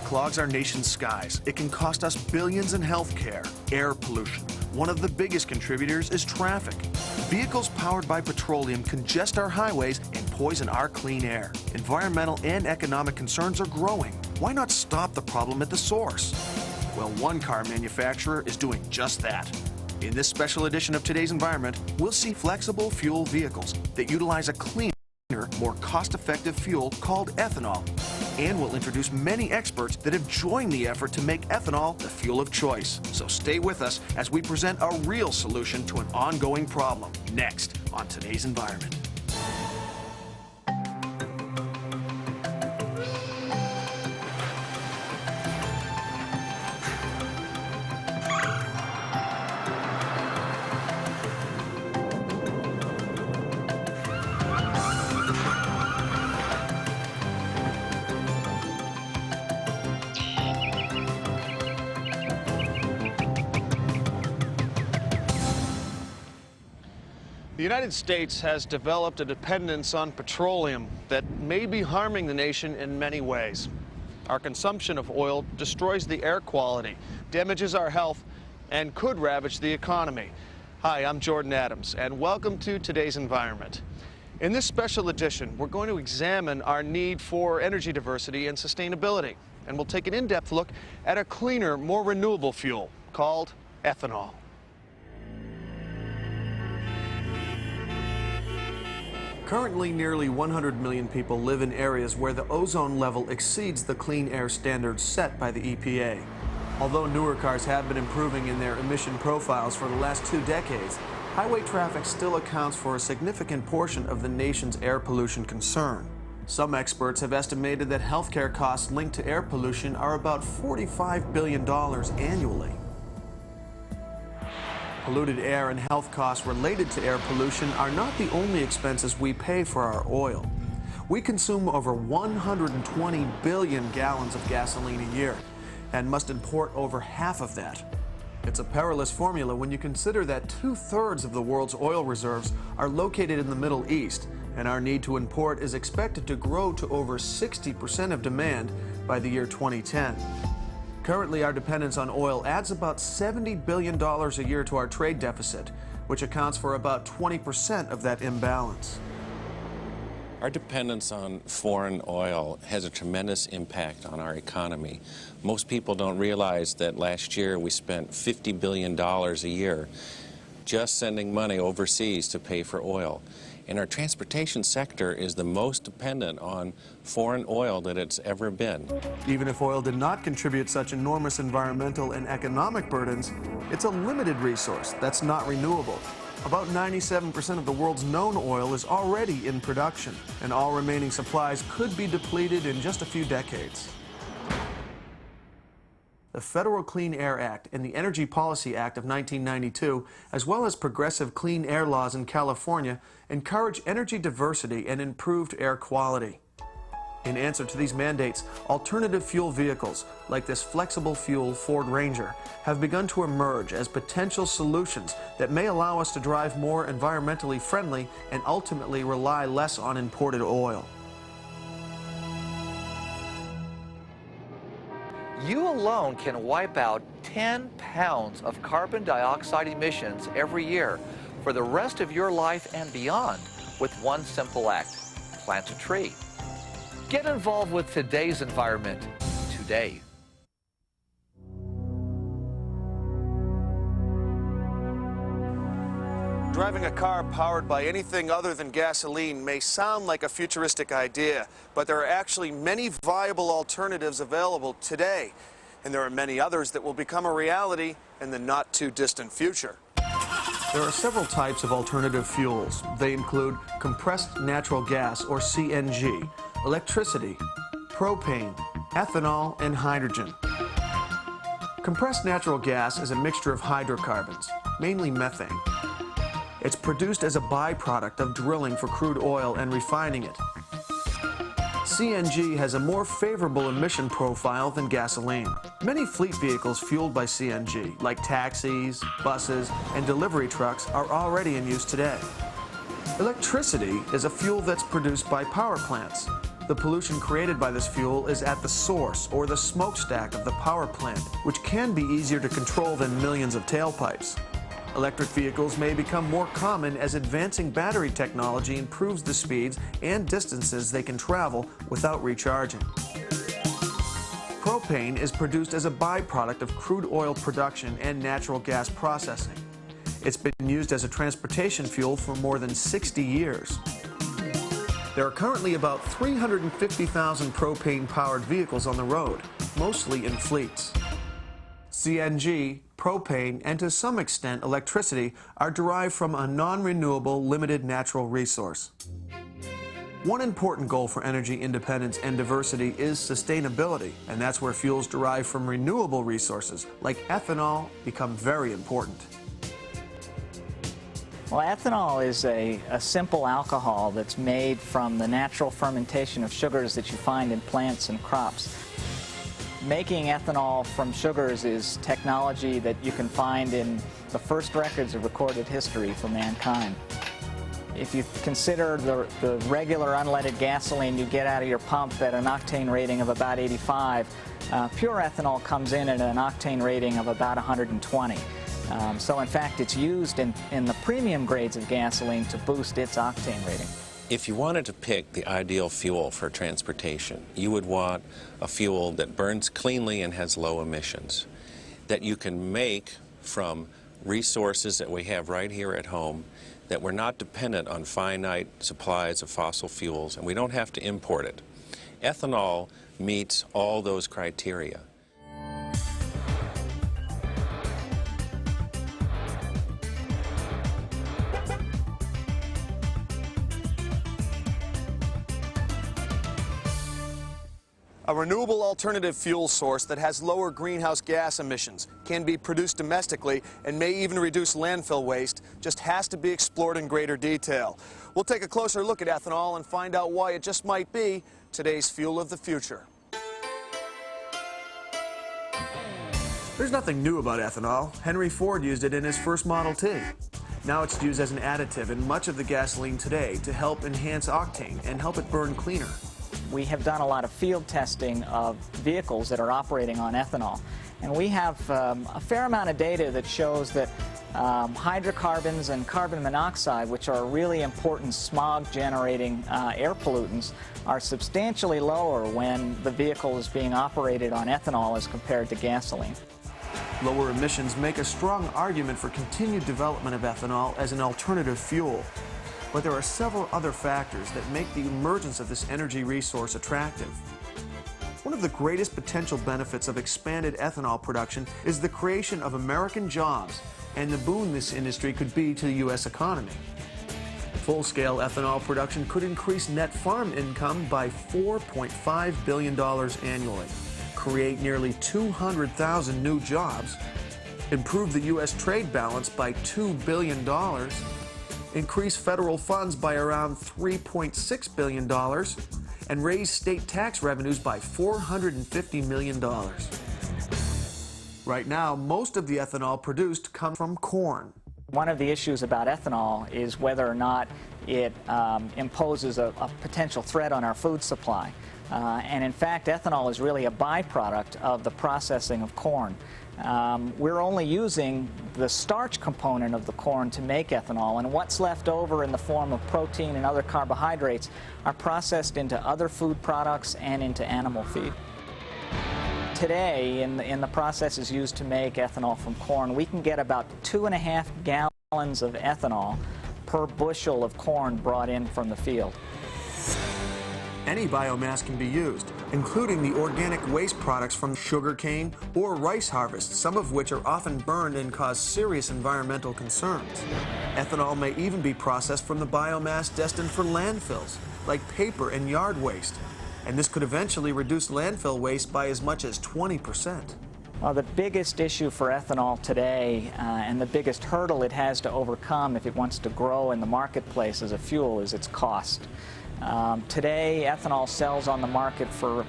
clogs our nation's skies. It can cost us billions in healthcare. Air pollution. One of the biggest contributors is traffic. Vehicles powered by petroleum congest our highways and poison our clean air. Environmental and economic concerns are growing. Why not stop the problem at the source? Well, one car manufacturer is doing just that. In this special edition of Today's Environment, we'll see flexible fuel vehicles that utilize a cleaner, more cost-effective fuel called ethanol. And we'll introduce many experts that have joined the effort to make ethanol the fuel of choice. So stay with us as we present a real solution to an ongoing problem. Next on Today's Environment. The United States has developed a dependence on petroleum that may be harming the nation in many ways. Our consumption of oil destroys the air quality, damages our health, and could ravage the economy. Hi, I'm Jordan Adams, and welcome to Today's Environment. In this special edition, we're going to examine our need for energy diversity and sustainability, and we'll take an in-depth look at a cleaner, more renewable fuel called ethanol. Currently, nearly 100 million people live in areas where the ozone level exceeds the clean air standards set by the EPA. Although newer cars have been improving in their emission profiles for the last 2 decades, highway traffic still accounts for a significant portion of the nation's air pollution concern. Some experts have estimated that healthcare costs linked to air pollution are about $45 billion annually. Polluted air and health costs related to air pollution are not the only expenses we pay for our oil. We consume over 120 billion gallons of gasoline a year and must import over half of that. It's a perilous formula when you consider that 2/3 of the world's oil reserves are located in the Middle East, and our need to import is expected to grow to over 60% of demand by the year 2010. Currently, our dependence on oil adds about $70 billion a year to our trade deficit, which accounts for about 20% of that imbalance. Our dependence on foreign oil has a tremendous impact on our economy. Most people don't realize that last year we spent $50 billion a year just sending money overseas to pay for oil. And our transportation sector is the most dependent on foreign oil that it's ever been. Even if oil did not contribute such enormous environmental and economic burdens, it's a limited resource that's not renewable. About 97% of the world's known oil is already in production, and all remaining supplies could be depleted in just a few decades. The Federal Clean Air Act and the Energy Policy Act of 1992, as well as progressive clean air laws in California, encourage energy diversity and improved air quality. In answer to these mandates, alternative fuel vehicles, like this flexible fuel Ford Ranger, have begun to emerge as potential solutions that may allow us to drive more environmentally friendly and ultimately rely less on imported oil. You alone can wipe out 10 pounds of carbon dioxide emissions every year for the rest of your life and beyond with one simple act: plant a tree. Get involved with Today's Environment today. Driving a car powered by anything other than gasoline may sound like a futuristic idea, but there are actually many viable alternatives available today, and there are many others that will become a reality in the not-too-distant future. There are several types of alternative fuels. They include compressed natural gas, or CNG, electricity, propane, ethanol, and hydrogen. Compressed natural gas is a mixture of hydrocarbons, mainly methane. It's produced as a byproduct of drilling for crude oil and refining it. CNG has a more favorable emission profile than gasoline. Many fleet vehicles fueled by CNG, like taxis, buses, and delivery trucks, are already in use today. Electricity is a fuel that's produced by power plants. The pollution created by this fuel is at the source or the smokestack of the power plant, which can be easier to control than millions of tailpipes. Electric vehicles may become more common as advancing battery technology improves the speeds and distances they can travel without recharging. Propane is produced as a byproduct of crude oil production and natural gas processing. It's been used as a transportation fuel for more than 60 years. There are currently about 350,000 propane-powered vehicles on the road, mostly in fleets. CNG, propane, and to some extent electricity are derived from a non-renewable, limited natural resource. One important goal for energy independence and diversity is sustainability, and that's where fuels derived from renewable resources, like ethanol, become very important. Well, ethanol is a simple alcohol that's made from the natural fermentation of sugars that you find in plants and crops. Making ethanol from sugars is technology that you can find in the first records of recorded history for mankind. If you consider the regular unleaded gasoline you get out of your pump at an octane rating of about 85, pure ethanol comes in at an octane rating of about 120. So in fact, it's used in the premium grades of gasoline to boost its octane rating. If you wanted to pick the ideal fuel for transportation, you would want a fuel that burns cleanly and has low emissions, that you can make from resources that we have right here at home, that we're not dependent on finite supplies of fossil fuels, and we don't have to import it. Ethanol meets all those criteria. A renewable alternative fuel source that has lower greenhouse gas emissions, can be produced domestically, and may even reduce landfill waste, just has to be explored in greater detail. We'll take a closer look at ethanol and find out why it just might be today's fuel of the future. There's nothing new about ethanol. Henry Ford used it in his first Model T. Now it's used as an additive in much of the gasoline today to help enhance octane and help it burn cleaner. We have done a lot of field testing of vehicles that are operating on ethanol, and we have a fair amount of data that shows that hydrocarbons and carbon monoxide, which are really important smog-generating air pollutants, are substantially lower when the vehicle is being operated on ethanol as compared to gasoline. Lower emissions make a strong argument for continued development of ethanol as an alternative fuel. But there are several other factors that make the emergence of this energy resource attractive. One of the greatest potential benefits of expanded ethanol production is the creation of American jobs and the boon this industry could be to the U.S. economy. Full-scale ethanol production could increase net farm income by $4.5 billion annually, create nearly 200,000 new jobs, improve the U.S. trade balance by $2 billion, increase federal funds by around $3.6 billion, and raise state tax revenues by $450 million. Right now, most of the ethanol produced comes from corn. One of the issues about ethanol is whether or not it imposes a potential threat on our food supply. And in fact, ethanol is really a byproduct of the processing of corn. We're only using the starch component of the corn to make ethanol, and what's left over in the form of protein and other carbohydrates are processed into other food products and into animal feed. Today, in the processes used to make ethanol from corn, we can get about 2.5 gallons of ethanol per bushel of corn brought in from the field. Any biomass can be used, including the organic waste products from sugarcane or rice harvest, some of which are often burned and cause serious environmental concerns. Ethanol may even be processed from the biomass destined for landfills, like paper and yard waste, and this could eventually reduce landfill waste by as much as 20%. Well, the biggest issue for ethanol today and the biggest hurdle it has to overcome if it wants to grow in the marketplace as a fuel is its cost. Today, ethanol sells on the market for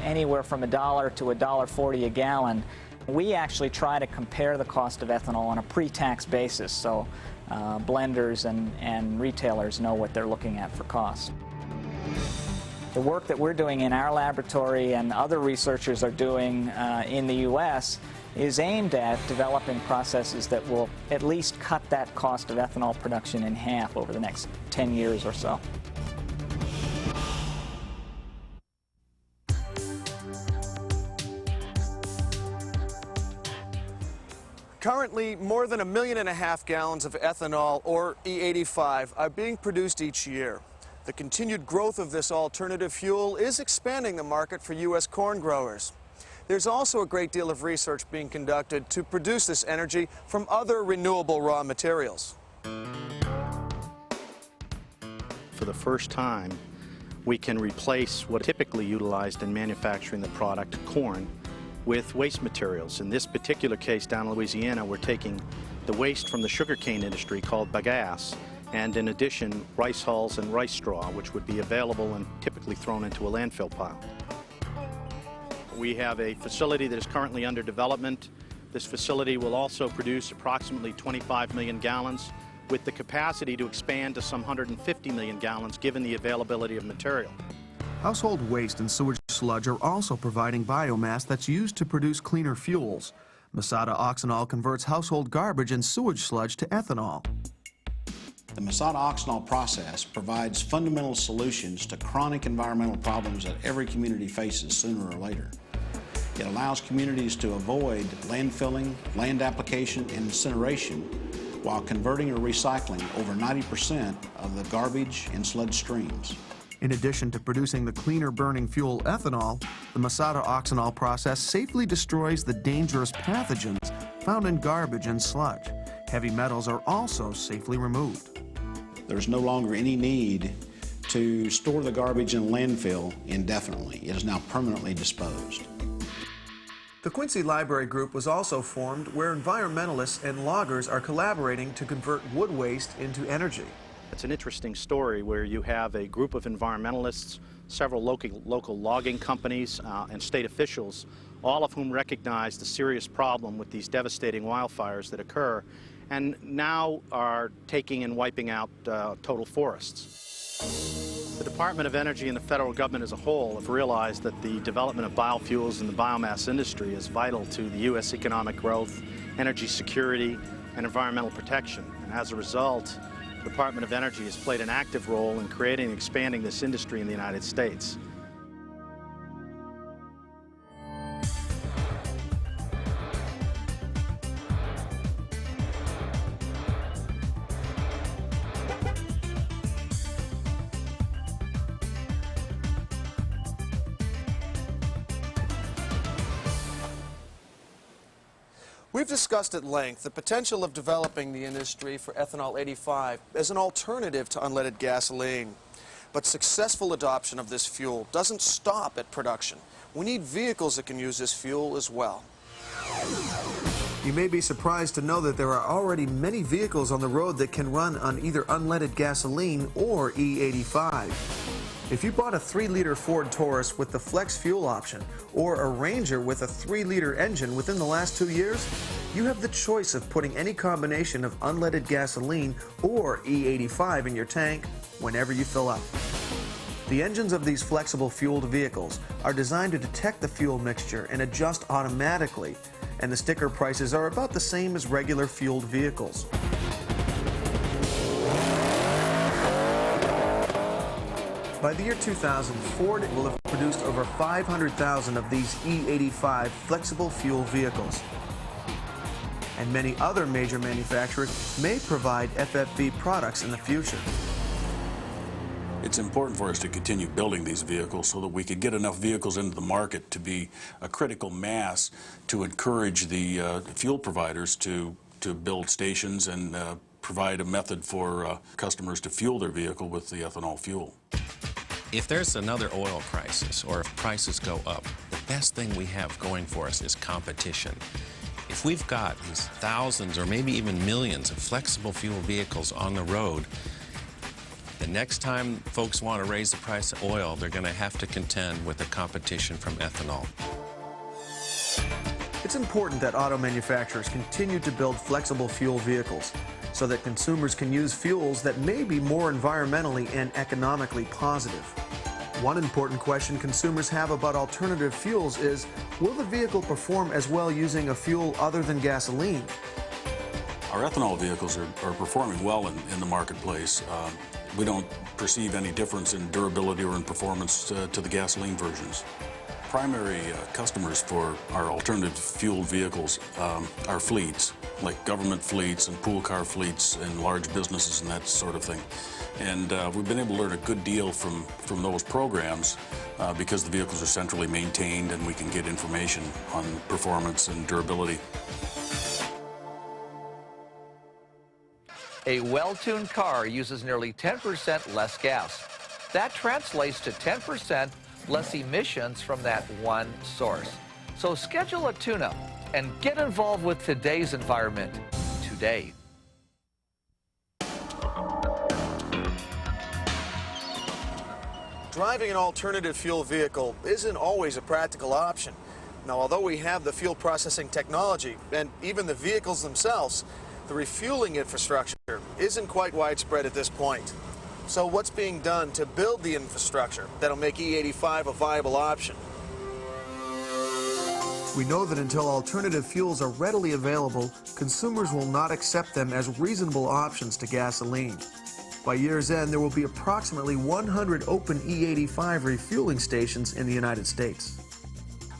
anywhere from $1 to $1.40 a gallon. We actually try to compare the cost of ethanol on a pre-tax basis, so blenders and retailers know what they're looking at for cost. The work that we're doing in our laboratory and other researchers are doing in the U.S. is aimed at developing processes that will at least cut that cost of ethanol production in half over the next 10 years or so. Currently, more than 1.5 million gallons of ethanol, or E85, are being produced each year. The continued growth of this alternative fuel is expanding the market for U.S. corn growers. There's also a great deal of research being conducted to produce this energy from other renewable raw materials. For the first time, we can replace what typically utilized in manufacturing the product, corn, with waste materials. In this particular case down in Louisiana, we're taking the waste from the sugarcane industry called bagasse, and in addition, rice hulls and rice straw, which would be available and typically thrown into a landfill pile. We have a facility that is currently under development. This facility will also produce approximately 25 million gallons with the capacity to expand to some 150 million gallons given the availability of material. Household waste and sewage sludge are also providing biomass that's used to produce cleaner fuels. Masada Oxenol converts household garbage and sewage sludge to ethanol. The Masada Oxenol process provides fundamental solutions to chronic environmental problems that every community faces sooner or later. It allows communities to avoid landfilling, land application, and incineration while converting or recycling over 90% of the garbage and sludge streams. In addition to producing the cleaner burning fuel ethanol, the Masada Oxenol process safely destroys the dangerous pathogens found in garbage and sludge. Heavy metals are also safely removed. There's no longer any need to store the garbage in a landfill indefinitely. It is now permanently disposed. The Quincy Library Group was also formed where environmentalists and loggers are collaborating to convert wood waste into energy. It's an interesting story where you have a group of environmentalists, several local logging companies, and state officials, all of whom recognize the serious problem with these devastating wildfires that occur, and now are taking and wiping out total forests. The Department of Energy and the federal government as a whole have realized that the development of biofuels in the biomass industry is vital to the U.S. economic growth, energy security, and environmental protection. And as a result, the Department of Energy has played an active role in creating and expanding this industry in the United States. We've discussed at length the potential of developing the industry for ethanol 85 as an alternative to unleaded gasoline. But successful adoption of this fuel doesn't stop at production. We need vehicles that can use this fuel as well. You may be surprised to know that there are already many vehicles on the road that can run on either unleaded gasoline or E85. If you bought a 3-liter Ford Taurus with the flex fuel option or a Ranger with a 3-liter engine within the last 2 years, you have the choice of putting any combination of unleaded gasoline or E85 in your tank whenever you fill up. The engines of these flexible fueled vehicles are designed to detect the fuel mixture and adjust automatically, and the sticker prices are about the same as regular fueled vehicles. By the year 2000, Ford will have produced over 500,000 of these E85 flexible fuel vehicles. And many other major manufacturers may provide FFV products in the future. It's important for us to continue building these vehicles so that we could get enough vehicles into the market to be a critical mass to encourage the fuel providers to build stations and provide a method for customers to fuel their vehicle with the ethanol fuel. If there's another oil crisis or if prices go up, the best thing we have going for us is competition. If we've got these thousands or maybe even millions of flexible fuel vehicles on the road, the next time folks want to raise the price of oil, they're going to have to contend with the competition from ethanol. It's important that auto manufacturers continue to build flexible fuel vehicles so that consumers can use fuels that may be more environmentally and economically positive. One important question consumers have about alternative fuels is, will the vehicle perform as well using a fuel other than gasoline? Our ethanol vehicles are performing well in the marketplace. We don't perceive any difference in durability or in performance to the gasoline versions. Primary customers for our alternative fuel vehicles are fleets, like government fleets and pool car fleets and large businesses and that sort of thing. And we've been able to learn a good deal from those programs because the vehicles are centrally maintained and we can get information on performance and durability. A well-tuned car uses nearly 10% less gas. That translates to 10% less emissions from that one source. So schedule a tune-up and get involved with today's environment today. Driving an alternative fuel vehicle isn't always a practical option. Now, although we have the fuel processing technology and even the vehicles themselves, the refueling infrastructure isn't quite widespread at this point. So what's being done to build the infrastructure that'll make E85 a viable option? We know that until alternative fuels are readily available, consumers will not accept them as reasonable options to gasoline. By year's end, there will be approximately 100 open E85 refueling stations in the United States.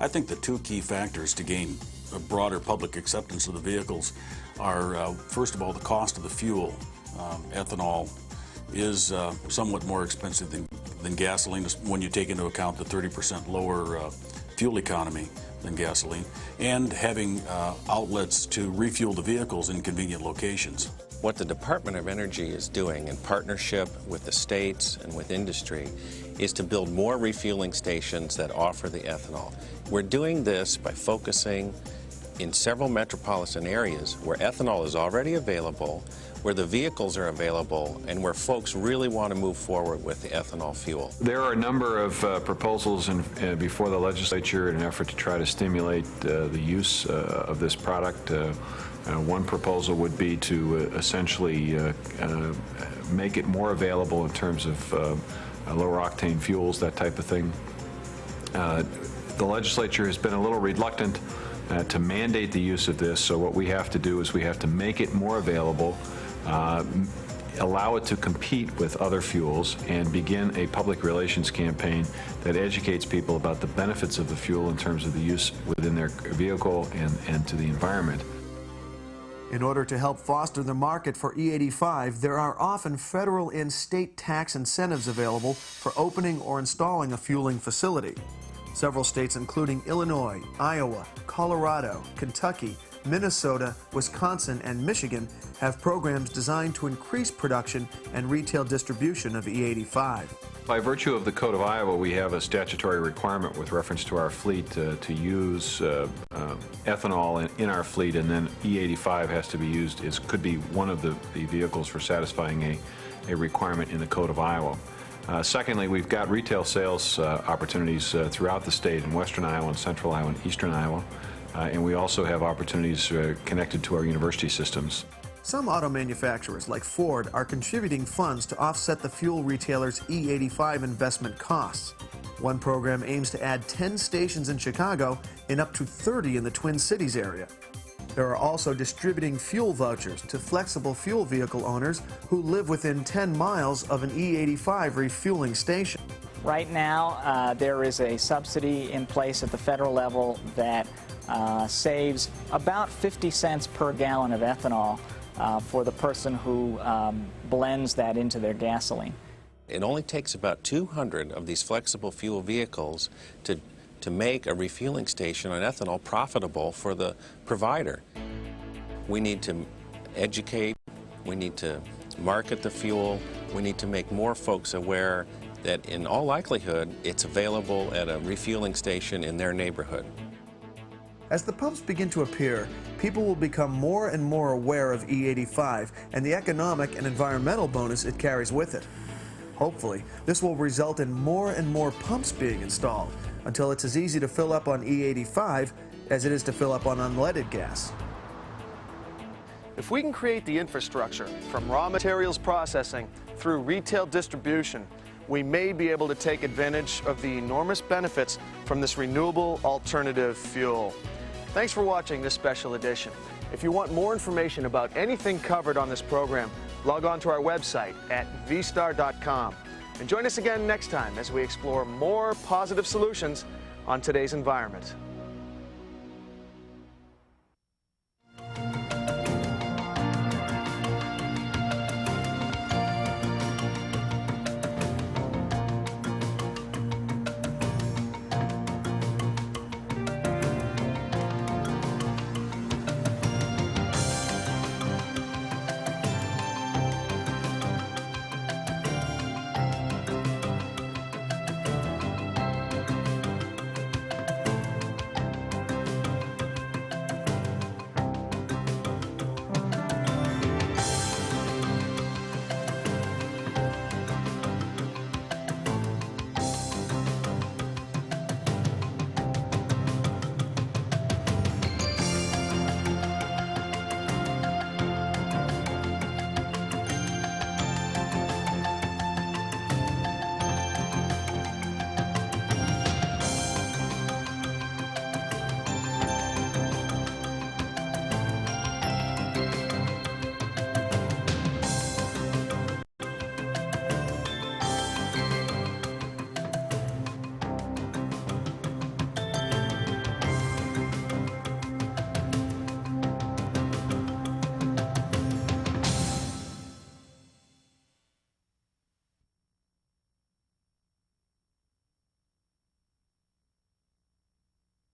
I think the two key factors to gain a broader public acceptance of the vehicles are, first of all, the cost of the fuel. Ethanol is somewhat more expensive than gasoline when you take into account the 30% lower fuel economy than gasoline, and having outlets to refuel the vehicles in convenient locations. What the Department of Energy is doing in partnership with the states and with industry is to build more refueling stations that offer the ethanol. We're doing this by focusing in several metropolitan areas where ethanol is already available, where the vehicles are available, and where folks really want to move forward with the ethanol fuel. There are a number of proposals before the legislature in an effort to try to stimulate the use of this product. One proposal would be to essentially make it more available in terms of lower octane fuels, that type of thing. The legislature has been a little reluctant to mandate the use of this, so what we have to do is we have to make it more available, allow it to compete with other fuels, and begin a public relations campaign that educates people about the benefits of the fuel in terms of the use within their vehicle and to the environment. In order to help foster the market for E85, there are often federal and state tax incentives available for opening or installing a fueling facility. Several states, including Illinois, Iowa, Colorado, Kentucky, Minnesota, Wisconsin, and Michigan, have programs designed to increase production and retail distribution of E85. By virtue of the Code of Iowa, we have a statutory requirement with reference to our fleet to use ethanol in our fleet, and then E85 has to be used, could be one of the vehicles for satisfying a requirement in the Code of Iowa. Secondly, we've got retail sales opportunities throughout the state in western Iowa and central Iowa and eastern Iowa, and we also have opportunities connected to our university systems. Some auto manufacturers, like Ford, are contributing funds to offset the fuel retailers' E85 investment costs. One program aims to add 10 stations in Chicago and up to 30 in the Twin Cities area. There are also distributing fuel vouchers to flexible fuel vehicle owners who live within 10 miles of an E85 refueling station. Right now, there is a subsidy in place at the federal level that saves about 50 cents per gallon of ethanol for the person who blends that into their gasoline. It only takes about 200 of these flexible fuel vehicles to make a refueling station on ethanol profitable for the provider. We need to educate, we need to market the fuel, we need to make more folks aware that in all likelihood it's available at a refueling station in their neighborhood. As the pumps begin to appear, people will become more and more aware of E85 and the economic and environmental bonus it carries with it. Hopefully, this will result in more and more pumps being installed until it's as easy to fill up on E85 as it is to fill up on unleaded gas. If we can create the infrastructure from raw materials processing through retail distribution, we may be able to take advantage of the enormous benefits from this renewable alternative fuel. Thanks for watching this special edition. If you want more information about anything covered on this program, log on to our website at vstar.com. And join us again next time as we explore more positive solutions on today's environment.